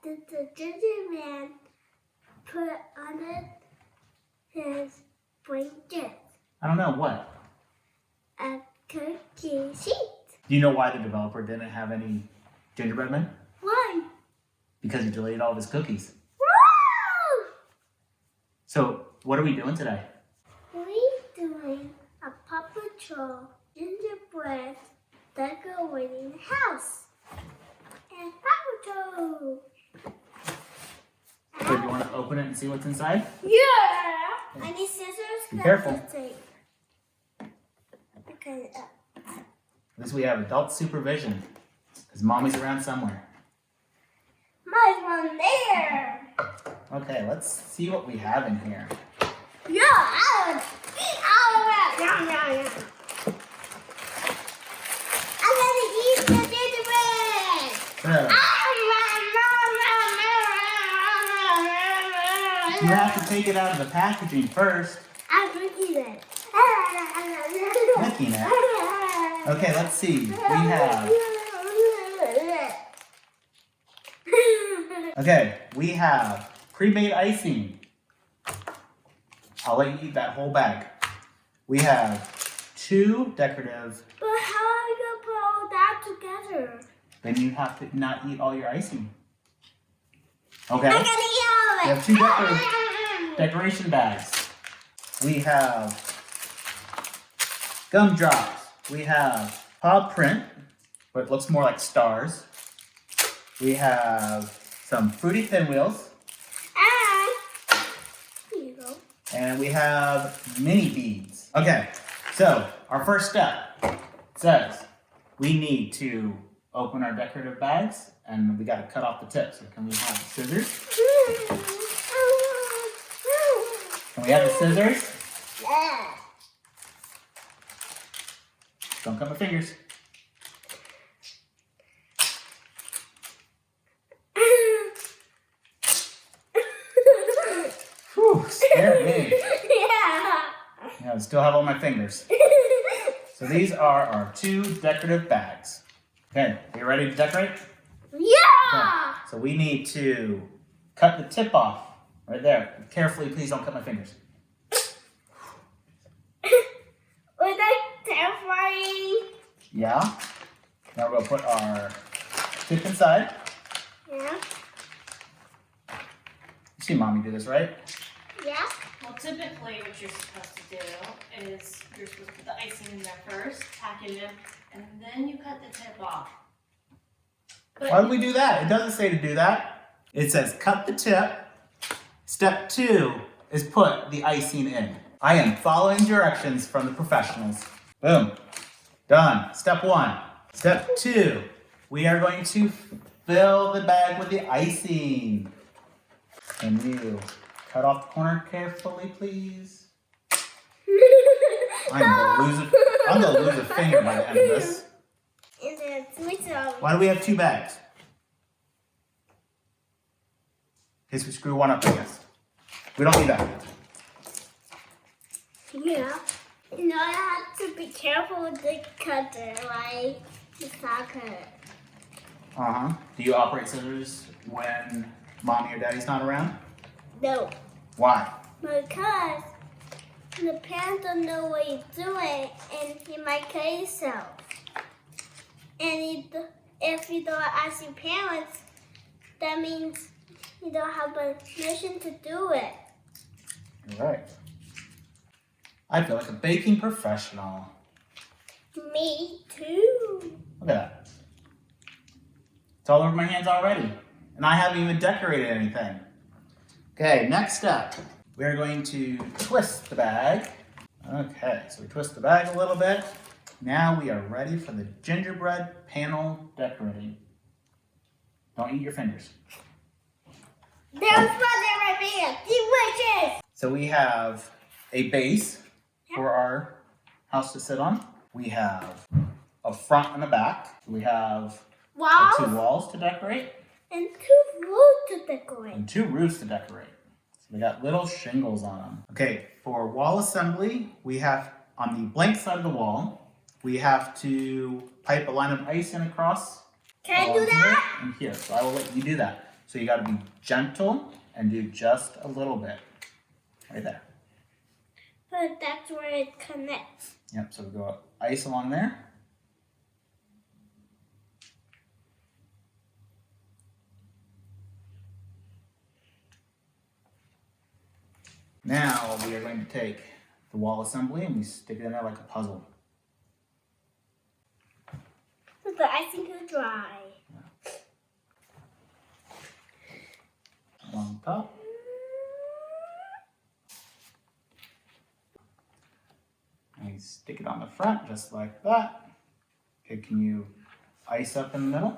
did the ginger man put on his blanket? I don't know, what? A cookie sheet. Do you know why the developer didn't have any gingerbread men? Why? Because he deleted all of his cookies. Woo! So, what are we doing today? We're doing a Paw Patrol gingerbread decorating the house. And Paw Patrol. So, do you want to open it and see what's inside? Yeah! I need scissors. Be careful. Okay. At least we have adult supervision, because mommy's around somewhere. There's one there. Okay, let's see what we have in here. Yeah, I would eat all of it. Yum, yum, yum. I'm gonna eat the gingerbread. So, you have to take it out of the packaging first. I'm drinking it. Licking it. Okay, let's see. We have pre-made icing. I'll let you eat that whole bag. We have 2 decorative. But how are you gonna put all that together? Then you have to not eat all your icing. Okay? I'm gonna eat all of We it. have 2 decoration bags. We have gumdrops. We have paw print, but it looks more like stars. We have some fruity pinwheels. Here you go. And we have mini beads. Okay, so our first step says we need to open our decorative bags and we got to cut off the tips. So can we have scissors? Can we have the scissors? Yeah. Don't cut my fingers. Whew, scared me. Yeah, I still have all my fingers. So these are our 2 decorative bags. Okay, are you ready to decorate? Yeah. Okay. So we need to cut the tip off right there. Carefully, please don't cut my fingers. Was that terrifying? Yeah. Now we'll put our tip inside. Yeah. You see mommy do this, right? Yeah. Well, typically what you're supposed to do is you're supposed to put the icing in there first, pack it in, and then you cut the tip off. But Why do we do that? It doesn't say to do that. It says cut the tip. Step 2 is put the icing in. I am following directions from the professionals. Boom. Done. Step 1. Step 2. We are going to fill the bag with the icing. Can you cut off the corner carefully, please? I'm gonna lose a finger by the end of this. And then switch off. Why do we have 2 bags? In case we screw one up, I guess. We don't need that. Yeah. You know, I have to be careful with the cutter, like the saw cutter. Uh-huh. Do you operate scissors when mommy or daddy's not around? No. Why? Because the parents don't know what he's doing and he might cut himself. And if you don't ask your parents, that means you don't have permission to do it. You're right. I feel like a baking professional. Me too. Look at that. It's all over my hands already. And I haven't even decorated anything. Okay, next step. We're going to twist the bag. Okay, so we twist the bag a little bit. Now we are ready for the gingerbread panel decorating. Don't eat your fingers. There's one there right there. Delicious. So we have a base for our house to sit on. We have a front and a back. We have Walls 2 walls to decorate and 2 roofs to decorate. and 2 roofs to decorate. So we got little shingles on them. Okay, for wall assembly, we have on the blank side of the wall, we have to pipe a line of ice in across. Can I along do that? Here and here. So I will let you do that. So you got to be gentle and do just a little bit. Right there. But that's where it connects. Yep, so we go ice along there. Now we are going to take the wall assembly and we stick it in there like a puzzle. So the icing can dry. On top. And you stick it on the front just like that. Okay, can you ice up in the middle?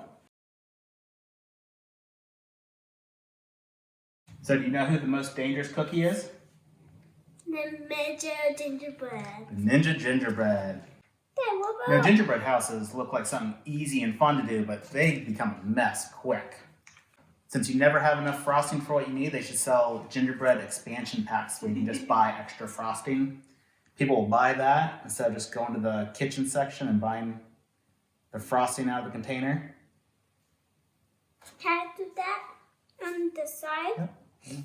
So do you know who the most dangerous cookie is? The Ninja Gingerbread. The Ninja Gingerbread. Dad, what You know, about? gingerbread houses look like something easy and fun to do, but they become a mess quick. Since you never have enough frosting for what you need, they should sell gingerbread expansion packs where you can just buy extra frosting. People will buy that instead of just going to the kitchen section and buying the frosting out of the container. Can I do that on the side? Yep.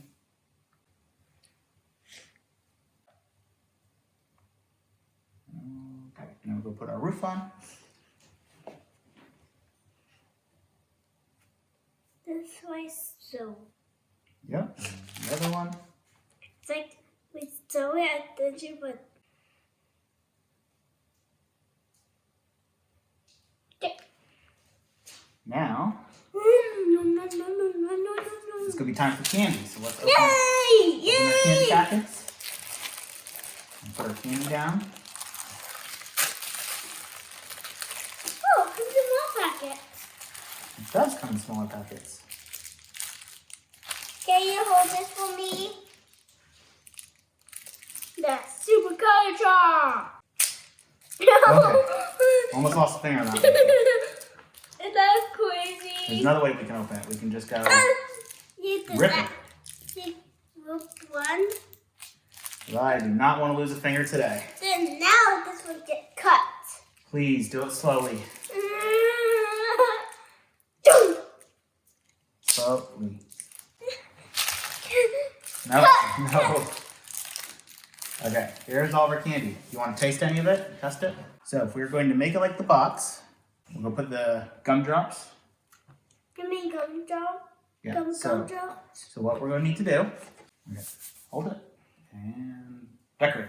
Okay, now we'll go put our roof on. This way, so. Yep, and the other one. It's like we sew it at the gingerbread. Okay. Now, No. it's gonna be time for candy, so let's open Yay! our candy Yay! packets. And put our candy down. Oh, it's a small packet. It does come in smaller packets. Can you hold this for me? That's super color charm. Almost lost a finger on that one. Is that crazy? There's another way we can open it. We can just go You did rip that. it. You ripped one. But I do not want to lose a finger today. Then now this will get cut. Please do it slowly. Slowly. No, no. Okay, here's all of our candy. You want to taste any of it? Test it? So if we're going to make it like the box, we'll go put the gumdrops. Give me gumdrop. Yeah, Gumdrop. so what we're going to need to do, okay, hold it and decorate.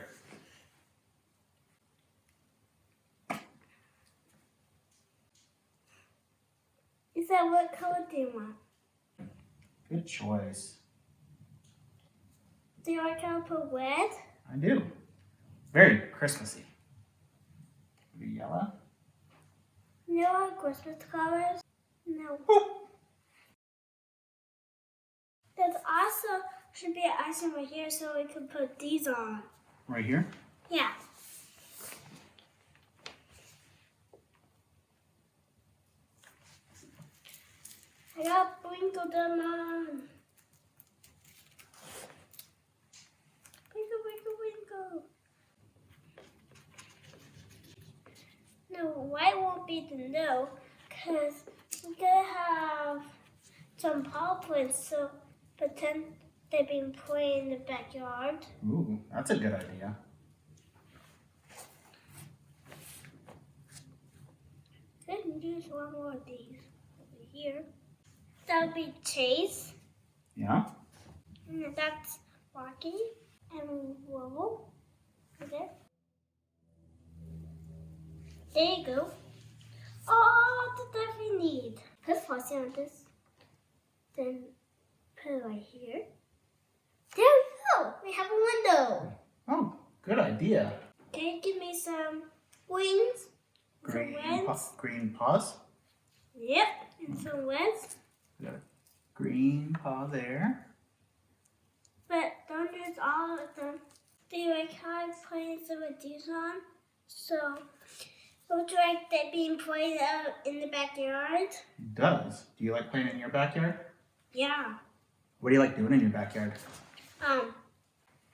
Is that what color do you want? Good choice. Do you want to put red? I do. Very Christmassy. Maybe yellow. You want Christmas colors? No. There's also should be an icing right here so we can put these on. Right here? Yeah. I gotta sprinkle them on. Sprinkle. No, white won't be the no, because we're gonna have some paw prints, so pretend they've been playing in the backyard. Ooh, that's a good idea. I can use one more of these over here. That would be Chase, Yeah? and that's Rocky, and Wobble. Okay. There you go. Oh, that's what we need. Put frosting on this. Then put it right here. There we go. We have a window. Oh, good idea. Can you give me some wings? Green, Some reds? green paws. Yep. And some reds. We got a green paw there. But don't use all of them. They like how I'm putting some of these on. So it looks like they're being played out in the backyard. It does. Do you like playing in your backyard? Yeah. What do you like doing in your backyard?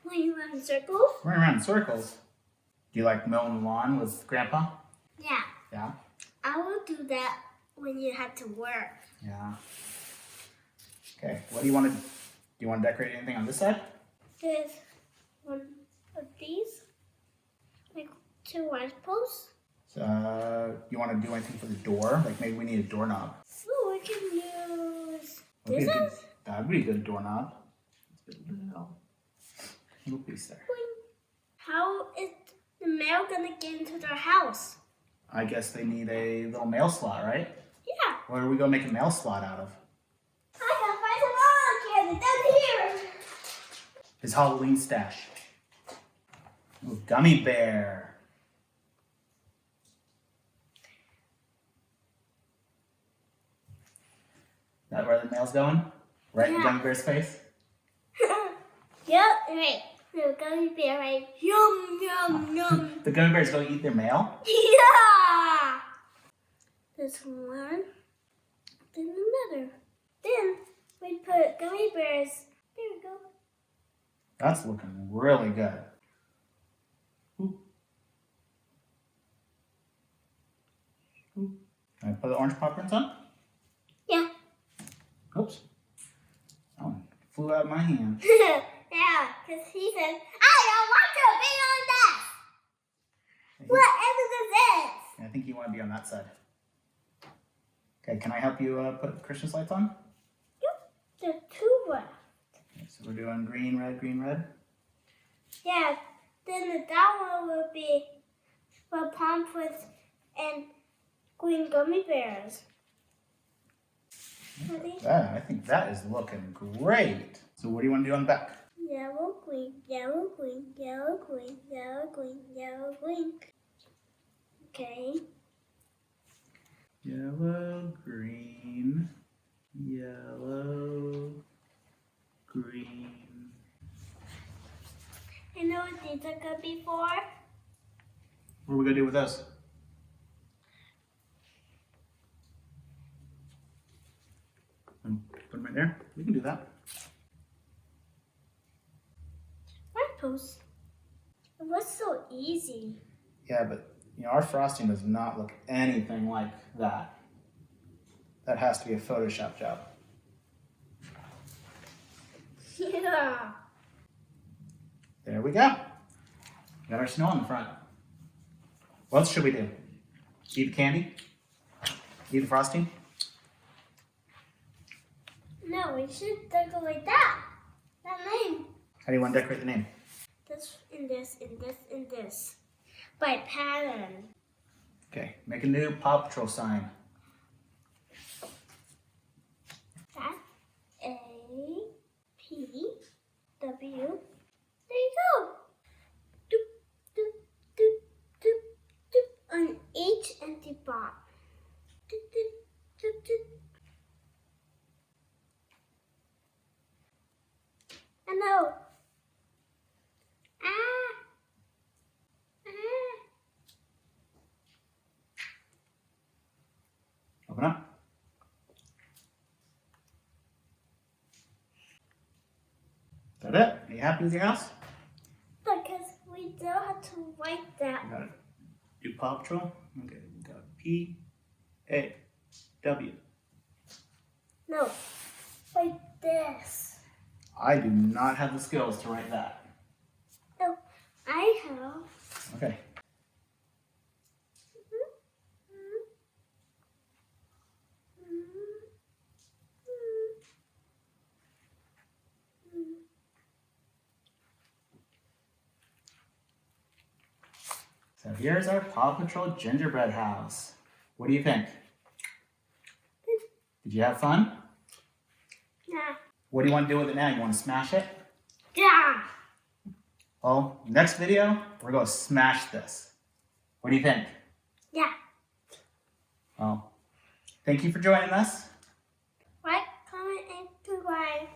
When you run in circles? Running around in circles. Do you like mowing the lawn with Grandpa? Yeah. Yeah? I will do that when you have to work. Yeah. Okay, what do you want to, decorate anything on this side? There's one of these, like 2 light posts. So, you want to do anything for the door? Like maybe we need a doorknob. Oh, we can use That'd this be a one. good- That'd be a good doorknob. Little piece there. How is the mail gonna get into their house? I guess they need a little mail slot, right? Yeah. What are we gonna make a mail slot out of? I can find some candy down here. His Halloween stash. Ooh, gummy bear. That where the mail's going? Right in Yeah. Gummy Bear's face? Yep, right. The gummy bear, right? Yum, yum, yum. The Gummy Bear's going to eat their mail? Yeah! This one, then another. Then we put gummy bears. There we go. That's looking really good. Ooh. Ooh. Can I put the orange pop prints on? Yeah. Oops. That one flew out of my hand. Yeah, because he said, I don't want to be on that. Whatever this is. I think you want to be on that side. Okay, can I help you put Christmas lights on? Yep, there's 2 left. Okay, so we're doing green, red, green, red. Yeah, then that one will be for pamphlets and green gummy bears. Ready? I think that is looking great. So what do you want to do on the back? Yellow, green, yellow, green, yellow, green, yellow, green, yellow, green. Okay. Yellow, green, yellow, green. I know what these are gonna be for. What are we going to do with those? Put them right there? We can do that. Post. It was so easy. Yeah, but you know, our frosting does not look anything like that. That has to be a Photoshop job. Yeah. There we go. Got our snow on the front. What else should we do? Eat the candy? Eat the frosting? No, we should decorate that. That name. How do you want to decorate the name? This and this and this and this. By pattern. Okay, make a new Paw Patrol sign. That's A, P, W. There you go. Doop, doop, doop, doop, doop. On each empty box. Doop, doop, doop, doop. I know. Open up. Is that it? Are you happy with your house? Because we still have to write that. Got it. Do Paw Patrol? Okay, we got P, A, W. No, like this. I do not have the skills to write that. No, I have. Okay. So here's our Paw Patrol gingerbread house. What do you think? Did you have fun? Yeah. What do you want to do with it now? You want to smash it? Yeah. Well, next video, we're going to smash this. What do you think? Yeah. Well, thank you for joining us. Like, comment, and subscribe.